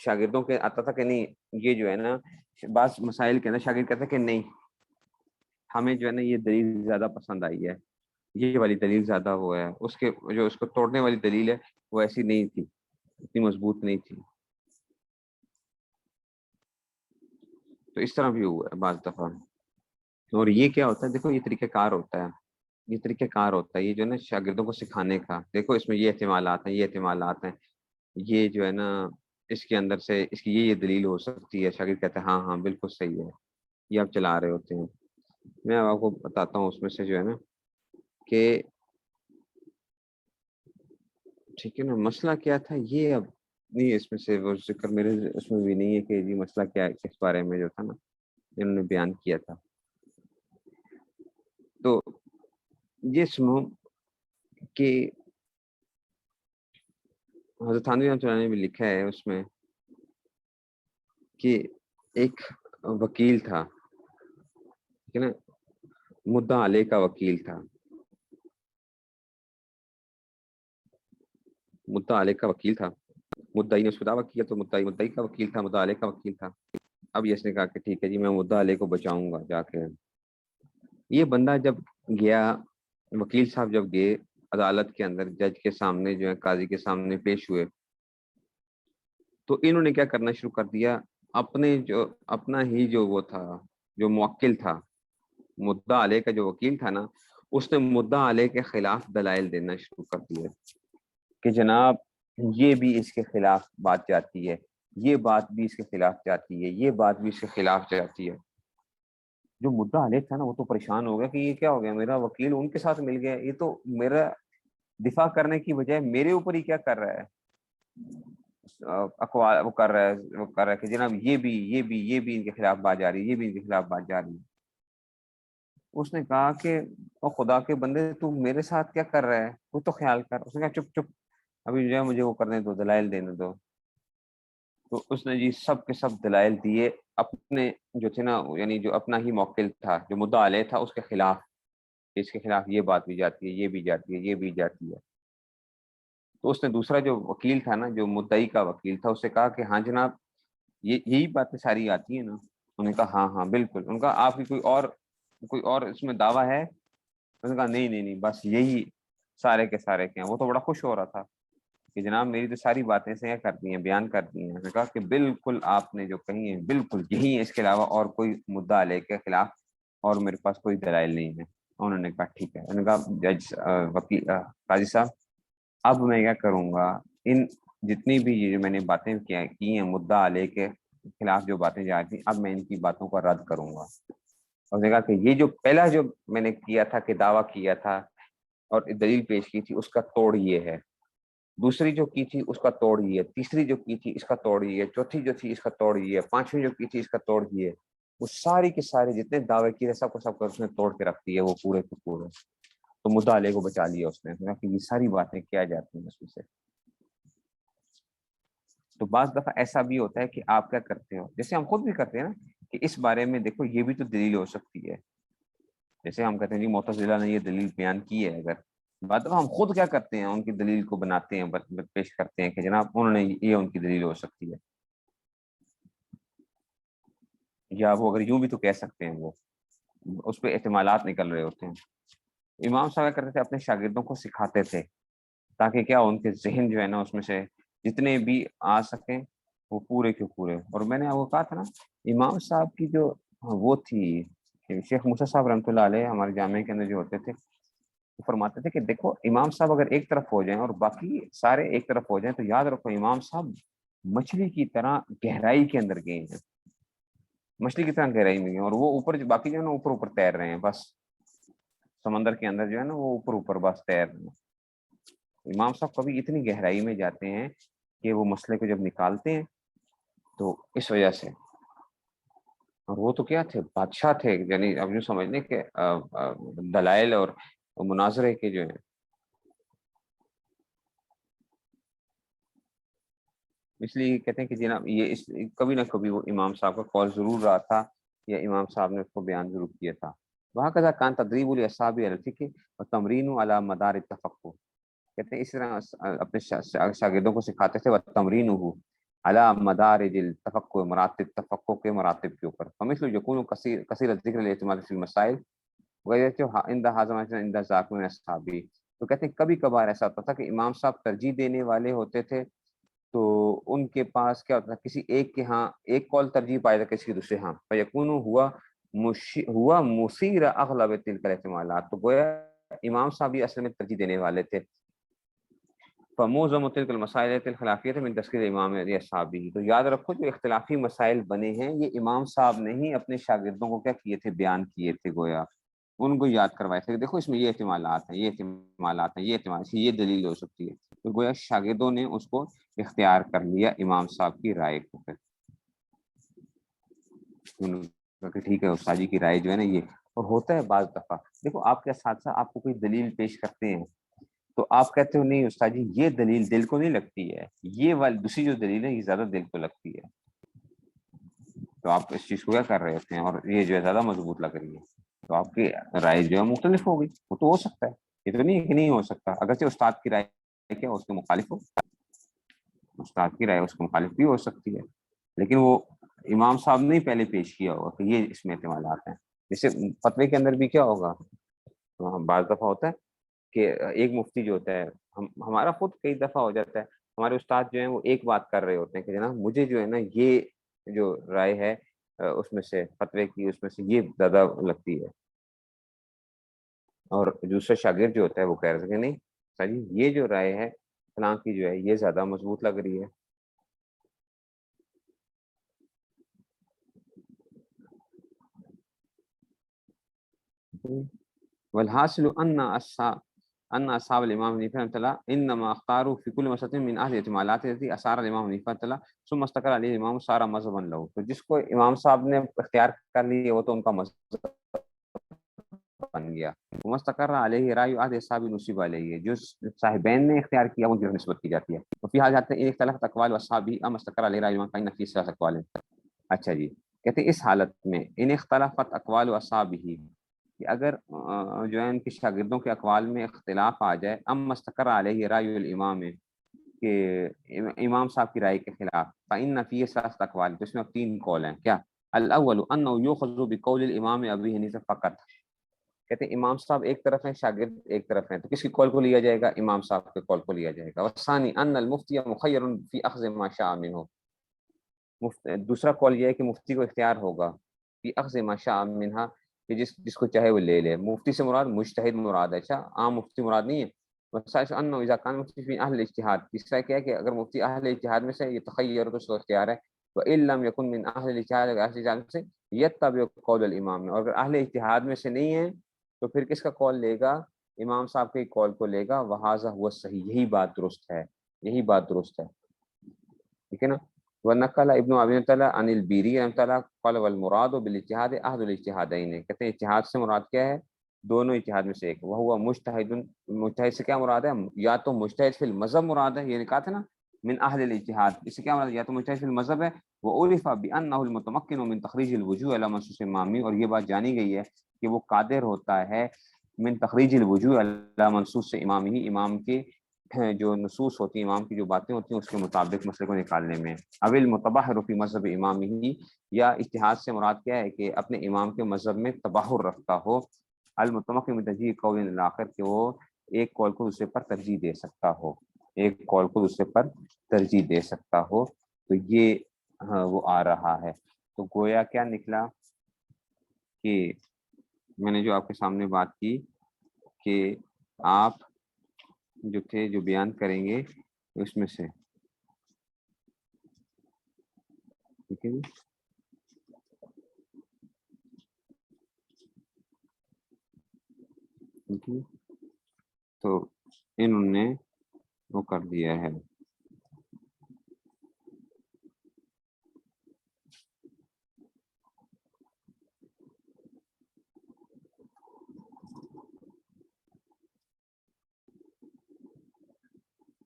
S1: شاگردوں کے آتا تھا کہ نہیں یہ جو ہے نا بعض مسائل کے اندر شاگرد کہتا ہے کہ نہیں ہمیں جو ہے نا یہ دلیل زیادہ پسند آئی ہے، یہ والی دلیل زیادہ وہ ہے، اس کے جو اس کو توڑنے والی دلیل ہے وہ ایسی نہیں تھی، اتنی مضبوط نہیں تھی. تو اس طرح بھی ہوا ہے بعض دفعہ. اور یہ کیا ہوتا ہے دیکھو، یہ طریقہ کار ہوتا ہے، یہ طریقہ کار ہوتا ہے یہ جو ہے نا شاگردوں کو سکھانے کا. دیکھو اس میں یہ احتمالات ہیں، یہ احتمالات ہیں، یہ جو ہے نا اس کے اندر سے اس کی یہ دلیل ہو سکتی ہے. شاگرد کہتے ہیں ہاں ہاں بالکل صحیح ہے، یہ آپ چلا رہے ہوتے ہیں. میں آپ کو بتاتا ہوں اس میں سے جو ہے نا کہ ٹھیک ہے نا مسئلہ کیا تھا یہ، اب نہیں اس میں سے وہ ذکر میرے اس میں بھی نہیں ہے کہ جی مسئلہ کیا ہے، اس بارے میں جو تھا نا انہوں نے بیان کیا تھا. تو یہ سنو کہ حضرت تھانوی رحمۃ اللہ نے بھی لکھا ہے اس میں کہ ایک وکیل تھا، ٹھیک ہے نا، مدعا علیہ کا وکیل تھا، مدعا علیہ کا وکیل تھا. مدعی نے اس کو دعویٰ کیا تو مدعی کا وکیل تھا، مدعا علیہ کا وکیل تھا. اب اس نے کہا کہ ٹھیک ہے جی میں مدعا علیہ کو بچاؤں گا جا کے. یہ بندہ جب گیا، وکیل صاحب جب گئے عدالت کے اندر جج کے سامنے جو ہے قاضی کے سامنے پیش ہوئے، تو انہوں نے کیا کرنا شروع کر دیا، اپنا ہی جو وہ تھا جو موکل تھا، مدعا علیہ کا جو وکیل تھا نا، اس نے مدعا علیہ کے خلاف دلائل دینا شروع کر دیا کہ جناب یہ بھی اس کے خلاف بات جاتی ہے، یہ بات بھی اس کے خلاف جاتی ہے، یہ بات بھی اس کے خلاف جاتی ہے. جو مدعا علیہ تھا نا وہ تو پریشان ہو گیا کہ یہ کیا ہو گیا، میرا وکیل ان کے ساتھ مل گیا، یہ تو میرا دفاع کرنے کی بجائے میرے اوپر ہی کیا کر رہا ہے، اقوال وہ کر رہا ہے کہ جناب یہ بھی ان کے خلاف بات جا رہی ہے، یہ بھی ان کے خلاف بات جا رہی ہے. اس نے کہا کہ او خدا کے بندے تو میرے ساتھ کیا کر رہا ہے، وہ تو خیال کر. اس نے کہا چپ چپ ابھی جو ہے مجھے وہ کرنے دو، دلائل دینے دو. تو اس نے جی سب کے سب دلائل دیے اپنے جو تھے نا، یعنی جو اپنا ہی موکل تھا جو مدعا علیہ تھا اس کے خلاف، اس کے خلاف یہ بات بھی جاتی ہے، یہ بھی جاتی ہے، یہ بھی جاتی ہے. تو اس نے دوسرا جو وکیل تھا نا، جو مدعی کا وکیل تھا، اس سے کہا کہ ہاں جناب یہی باتیں ساری آتی ہیں نا. انہوں نے کہا ہاں ہاں بالکل. ان کا آپ کی کوئی اور اس میں دعویٰ ہے؟ انہوں نے کہا نہیں نہیں نہیں بس یہی سارے کے سارے کے ہیں. وہ تو بڑا خوش ہو رہا تھا کہ جناب میری تو ساری باتیں سے کرتی ہیں، بیان کرتی ہیں. انہوں نے کہا کہ بالکل آپ نے جو کہی ہیں بالکل یہی ہے، اس کے علاوہ اور کوئی مدعا علیہ کے خلاف اور میرے پاس کوئی دلائل نہیں ہے. انہوں نے کہا ٹھیک ہے. انہوں نے کہا جج وکیل قاضی صاحب اب میں کیا کروں گا، ان جتنی بھی یہ جو میں نے باتیں کی ہیں مدعا علیہ کے خلاف جو باتیں جا رہی تھیں، اب میں ان کی باتوں کو رد کروں گا. اور نے کہا کہ یہ جو پہلا جو میں نے کیا تھا کہ دعویٰ کیا تھا اور دلیل پیش کی تھی، اس کا توڑ یہ ہے. دوسری جو کی تھی اس کا توڑ یہ ہے. تیسری جو کی تھی اس کا توڑ یہ ہے. چوتھی جو تھی اس کا توڑ یہ ہے. پانچویں جو کی تھی اس کا توڑ یہ ہے. وہ ساری کے سارے جتنے دعوے کیے سب کو اس نے توڑ کے رکھ دیا وہ پورے کے پورے. تو مدعا علیہ کو بچا لیا اس نے کہ یہ ساری باتیں کیا جاتی ہیں اس میں سے. تو بعض دفعہ ایسا بھی ہوتا ہے کہ آپ کیا کرتے ہو، جیسے ہم خود بھی کرتے ہیں نا، کہ اس بارے میں دیکھو یہ بھی تو دلیل ہو سکتی ہے. جیسے ہم کہتے ہیں جی معتزلہ نے یہ دلیل بیان کی ہے، اگر بعد ہم خود کیا کرتے ہیں ان کی دلیل کو بناتے ہیں، پیش کرتے ہیں کہ جناب انہوں نے یہ ان کی دلیل ہو سکتی ہے. یا وہ اگر یوں بھی تو کہہ سکتے ہیں، وہ اس پہ احتمالات نکل رہے ہوتے ہیں. امام صاحب کرتے تھے اپنے شاگردوں کو سکھاتے تھے تاکہ کیا ان کے ذہن جو ہے نا اس میں سے جتنے بھی آ سکیں وہ پورے کے پورے. اور میں نے وہ کہا تھا نا، امام صاحب کی جو وہ تھی، شیخ موسیٰ صاحب رحمۃ اللہ علیہ ہمارے جامعہ کے اندر جو ہوتے تھے، وہ فرماتے تھے کہ دیکھو امام صاحب اگر ایک طرف ہو جائیں اور باقی سارے ایک طرف ہو جائیں تو یاد رکھو امام صاحب مچھلی کی طرح گہرائی کے اندر گئے ہیں، مچھلی کی طرح گہرائی میں گئے اور وہ اوپر جو باقی جو ہے نا اوپر اوپر تیر رہے ہیں، بس سمندر کے اندر جو ہے نا وہ اوپر اوپر بس تیر رہے ہیں. امام صاحب کبھی اتنی گہرائی میں جاتے ہیں کہ وہ مسئلے کو جب نکالتے ہیں تو اس وجہ سے. اور وہ تو کیا تھے، بادشاہ تھے، یعنی اب یوں سمجھ لیں کہ دلائل اور مناظرے کے جو ہیں. اس لیے کہتے ہیں کہ جناب یہ کبھی نہ کبھی وہ امام صاحب کا قول ضرور رہا تھا یا امام صاحب نے اس کو بیان ضرور کیا تھا. وہاں کا کان تدریب الاصحاب الفقہ اور تمرین علی مدار التفقہ. کہتے ہیں اس طرح اپنے شاگردوں کو سکھاتے تھے تمرین علی مدار التفقہ، مراتب تفقہ کے مراتب کے اوپر. فمثل یکون کثیر الذکر الاعتماد فی المسائل صحابی. تو کہتے ہیں کبھی کبھار ایسا ہوتا تھا کہ امام صاحب ترجیح دینے والے ہوتے تھے تو ان کے پاس کیا ہوتا تھا، کسی ایک کے ہاں ایک کال ترجیح پائے تھا کسی دوسرے ہاں، فیکون ہوا مثیر اغلب تلک الاحتمالات. تو گویا امام صاحب اصل میں ترجیح دینے والے تھے. فموزم تلک المسائل الخلافیت من تذکیر امام اصحابی. تو یاد رکھو جو اختلافی مسائل بنے ہیں یہ امام صاحب نے ہی اپنے شاگردوں کو کیا کیے تھے، بیان کیے تھے، گویا ان کو یاد کروائے تھے کہ دیکھو اس میں یہ احتمالات ہیں، یہ احتمالات ہیں، یہ احتمال، یہ دلیل ہو سکتی ہے. تو گویا شاگردوں نے اس کو اختیار کر لیا امام صاحب کی رائے کو. پھر ٹھیک ہے استاد جی کی رائے جو ہے نا یہ. اور ہوتا ہے بعض دفعہ دیکھو آپ کے ساتھ ساتھ آپ کو کوئی دلیل پیش کرتے ہیں تو آپ کہتے ہو نہیں استاد جی یہ دلیل دل کو نہیں لگتی ہے، یہ والی دوسری جو دلیل ہے یہ زیادہ دل کو لگتی ہے. تو آپ اس چیز کو کیا کر رہے ہوتے ہیں اور یہ جو ہے زیادہ مضبوط لگ رہی ہے، تو آپ کی رائے جو ہے مختلف ہوگی. وہ تو ہو سکتا ہے، یہ تو نہیں ہے کہ نہیں ہو سکتا. اگرچہ استاد کی رائے کیا اس کے مخالف ہو، استاد کی رائے اس کے مخالف بھی ہو سکتی ہے، لیکن وہ امام صاحب نے پہلے پیش کیا ہوگا کہ یہ اس میں احتمالات ہیں. جیسے فتوے کے اندر بھی کیا ہوگا، تو ہم بعض دفعہ ہوتا ہے کہ ایک مفتی جو ہوتا ہے، ہمارا خود کئی دفعہ ہو جاتا ہے، ہمارے استاد جو ہیں وہ ایک بات کر رہے ہوتے ہیں کہ جناب مجھے جو ہے نا یہ جو رائے ہے اس میں سے فتوے کی اس میں سے یہ زیادہ لگتی ہے، اور دوسرے شاگرد جو ہوتا ہے وہ کہہ رہے کہ نہیں سر جی یہ جو رائے ہے فلاں کی جو ہے یہ زیادہ مضبوط لگ رہی ہے. والحاصل ان اصحاب الامام حنیفہ رحمۃ اللہ انما اختاروا في كل مسألة من اهل الاحتمالات التي اثار الامام حنیفہ رحمۃ اللہ ثم استقر عليه الامام صار مذهبا له. تو جس کو امام صاحب نے اختیار کر لیا وہ تو ان کا مذہب بن گیا. مستقر علیہ رائے احد اصحاب نصیب علیہ، جو صاحبین نے اختیار کیا ان کی نسبت کی جاتی ہے. تو فی حال جاتے ہیں اختلاف اقوال اصحابی ام مستقر علیہ رائے فإن فی ثلاث اقوال. اچھا جی کہتے ہیں اس حالت میں ان اختلافت اقوال اصحابہ کہ اگر جو ہے ان کے شاگردوں کے اقوال میں اختلاف آ جائے، ام مستقر علیہ رائے الامام کہ امام صاحب کی رائے کے خلاف، فإن فی ثلاث اقوال. تو اس میں اب تین قول ہیں. کیا؟ الاول انه یؤخذ بقول الامام ابی حنیفہ فقط. کہتے ہیں امام صاحب ایک طرف ہیں شاگرد ایک طرف ہیں، تو کس کی قول کو لیا جائے گا؟ امام صاحب کے قول کو لیا جائے گا. والثانی ان المفتی مخیر فی اخذ ما شاء منه. دوسرا قول یہ ہے کہ مفتی کو اختیار ہوگا فی اخذ ما شاء منها کہ جس کو چاہے وہ لے لے. مفتی سے مراد مجتہد مراد ہے. اچھا عام مفتی مراد نہیں ہے، وسائل انه اذا كان مفتي في اهل الاجتهاد، تیسرا کیا ہے کہ اگر مفتی اہل اجتہاد میں سے، یہ تخیر تو اس کو اختیار ہے، وان لم يكن من اهل الاجتهاد، اگر اہل اجتہاد میں سے یتبع قول الامام، اور اگر اہل اجتہاد میں سے نہیں ہے تو پھر کس کا قول لے گا؟ امام صاحب کے قول کو لے گا. وہذا هو صحیح، یہی بات درست ہے، یہی بات درست ہے. ٹھیک ہے نا. ونقل ابن ابی تعالی عن البیری رحمۃ اللہ قال والمراد بالاجتهاد احد الاجتهادین، کہتے ہیں اجتہاد سے مراد کیا ہے؟ دونوں اجتہاد میں سے ایک. وہ مجتہد، مجتہد سے کیا مراد ہے؟ یا تو مجتہد فی المذہب مراد ہے، یہ نے کہا تھا نا من اہل الاجتہاد، اس سے کیا مراد ہے؟ یا تو مجتہد فی المذہب ہے. وعرف بانه المتمکن من تخریج الوجوہ علی منصوص امامی، اور یہ بات جانی گئی ہے کہ وہ قادر ہوتا ہے من تخریج الوجوہ علی منصوص امامی، امام کے جو نصوص ہوتی ہیں، امام کی جو باتیں ہوتی ہیں اس کے مطابق مسئلے کو نکالنے میں. اول متبحر فی مذہب امام ہی، یا اجتہاد سے مراد کیا ہے کہ اپنے امام کے مذہب میں تبحر رکھتا ہو. المتمکن من ترجیح قول الاخر، کہ وہ ایک قول کو دوسرے پر ترجیح دے سکتا ہو، ایک قول کو دوسرے پر ترجیح دے سکتا ہو. تو یہ وہ آ رہا ہے. تو گویا کیا نکلا کہ میں نے جو آپ کے سامنے بات کی کہ آپ جو تھے جو بیان کریں گے اس میں سے، ٹھیک ہے جی. تو انہوں نے وہ کر دیا ہے.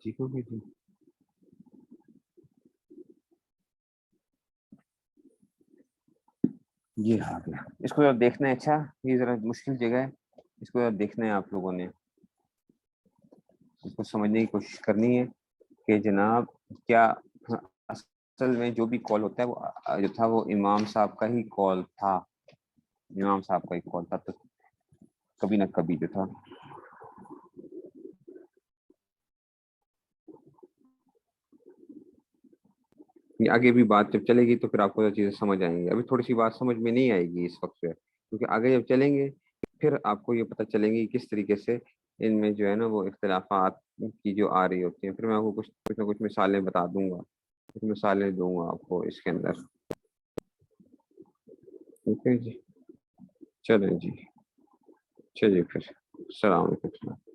S1: ٹھیک ہو گئی جی. یہ آ گیا. اس کو ذرا دیکھنا ہے. اچھا یہ ذرا مشکل جگہ ہے، اس کو ذرا دیکھنا ہے آپ لوگوں نے، اس کو سمجھنے کی کوشش کرنی ہے کہ جناب کیا اصل میں جو بھی کال ہوتا ہے وہ جو تھا وہ امام صاحب کا ہی کال تھا، امام صاحب کا ہی کال تھا. تو کبھی نہ کبھی جو تھا یہ آگے بھی بات جب چلے گی تو پھر آپ کو چیزیں سمجھ آئیں گی. ابھی تھوڑی سی بات سمجھ میں نہیں آئے گی اس وقت جو ہے، کیونکہ آگے جب چلیں گے پھر آپ کو یہ پتہ چلیں گی کس طریقے سے ان میں جو ہے نا وہ اختلافات کی جو آ رہی ہوتی ہیں. پھر میں آپ کو کچھ نہ کچھ مثالیں بتا دوں گا، کچھ مثالیں دوں گا آپ کو اس کے اندر. ٹھیک ہے جی. چلیں جی. چلیے پھر السلام علیکم.